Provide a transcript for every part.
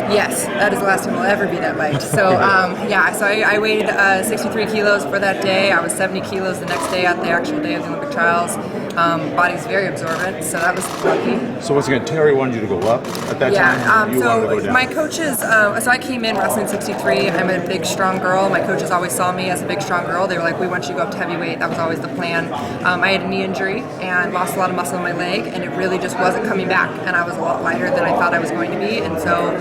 Yes, that is the last time I'll ever be that light. So so I weighed 63 kilos for that day. I was 70 kilos the next day at the actual day of the Olympic trials. Body's very absorbent, so that was lucky. So once again, Terry wanted you to go up at that time? You wanted to go down? My coaches, so I came in wrestling 63. I'm a big, strong girl. My coaches always saw me as a big, strong girl. They were like, we want you to go up to heavyweight. That was always the plan. I had a knee injury and lost a lot of muscle in my leg, and it really just wasn't coming back, and I was a lot lighter than I thought I was going to be, and so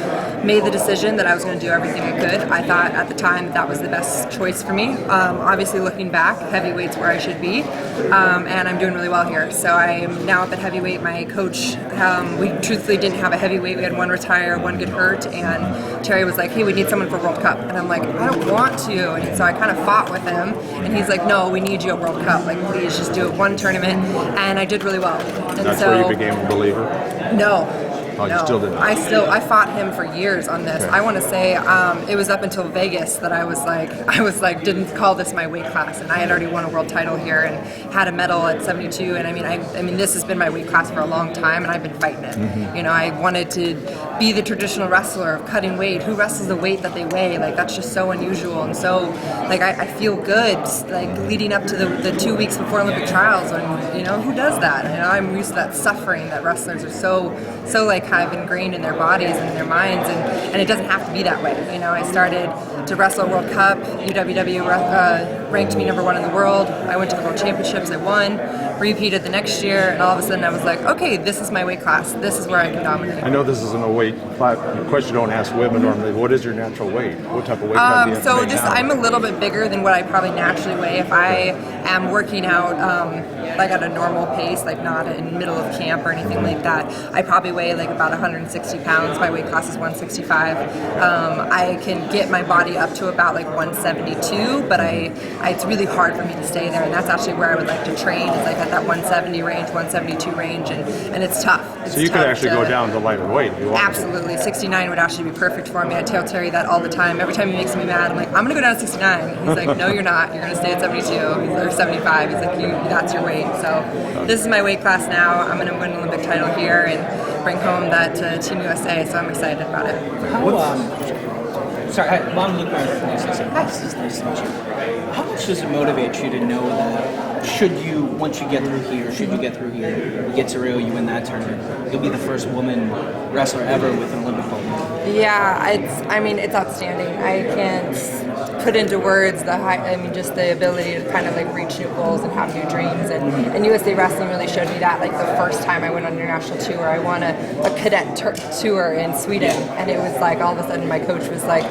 made the decision that I was going to do everything I could. I thought at the time that was the best choice for me. Obviously, looking back, heavyweight's where I should be, and I'm doing really well here. So I am now up at heavyweight. My coach, we truthfully didn't have a heavyweight. We had one retire, one get hurt, and Terry was like, hey, we need someone for World Cup. And I'm like, I don't want to. And so I kind of fought with him, and he's like, no, we need you at World Cup. Like, please just do it one tournament. And I did really well. And that's where you became a believer? No. Oh, you still did. I fought him for years on this. Okay. I want to say it was up until Vegas that I was like didn't call this my weight class, and I had already won a world title here and had a medal at 72. And I mean this has been my weight class for a long time, and I've been fighting it. Mm-hmm. You know, I wanted to be the traditional wrestler of cutting weight. Who wrestles the weight that they weigh? Like, that's just so unusual, and so like I feel good like leading up to the 2 weeks before Olympic trials. And you know, who does that? You know, I'm used to that suffering that wrestlers are so like kind of ingrained in their bodies and in their minds, and it doesn't have to be that way. You know, I started to wrestle World Cup. UWW ranked me #1 in the world. I went to the World Championships. I won, repeated the next year, and all of a sudden I was like, okay, this is my weight class. This is where I can dominate. I know this isn't a weight question. Don't ask women normally. What is your natural weight? What type of weight do you have to make now? I'm a little bit bigger than what I probably naturally weigh. If I am working out like at a normal pace, like not in the middle of camp or anything like that, I probably weigh like about 160 pounds. My weight class is 165. I can get my body up to about like 172, but it's really hard for me to stay there, and that's actually where I would like to train, is like at that 170 range, 172 range, and it's tough. So you could actually go down to lighter weight if you want. Absolutely. 69 would actually be perfect for me. I tell Terry that all the time. Every time he makes me mad, I'm like, I'm going to go down to 69. He's like, no, you're not. You're going to stay at 72 or 75. He's like, that's your weight. So this is my weight class now. I'm going to win an Olympic title here and bring home that Team USA, so I'm excited about it. Mom, look nice to meet you. How much does it motivate you to know that once you get through here, you get to Rio, you win that tournament, you'll be the first woman wrestler ever with an Olympic gold medal? Yeah, it's outstanding. I can't put into words just the ability to kind of like reach new goals and have new dreams. And USA Wrestling really showed me that. Like the first time I went on an international tour, I won a cadet tour in Sweden, and it was like all of a sudden my coach was like,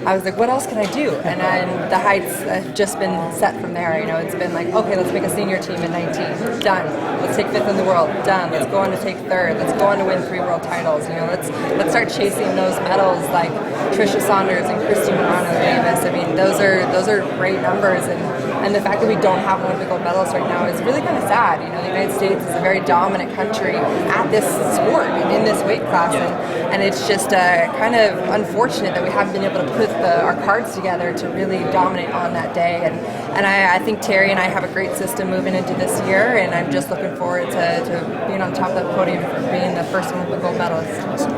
I was like, what else can I do? And then the heights have just been set from there. You know, it's been like, okay, let's make a senior team in 19. Done. Let's take 5th in the world. Done. Let's go on to take 3rd. Let's go on to win 3 world titles. You know, let's start chasing those medals like Tricia Saunders and Christine Morano-Davis. I mean, those are great numbers, and the fact that we don't have Olympic gold medals right now is really kind of sad. You know, the United States is a very dominant country at this sport and in this weight class, and it's just kind of unfortunate that we haven't been able to put our cards together to really dominate on that day. And I think Terry and I have a great system moving into this year, and I'm just looking forward to being on top of that podium for being the first Olympic gold medalist.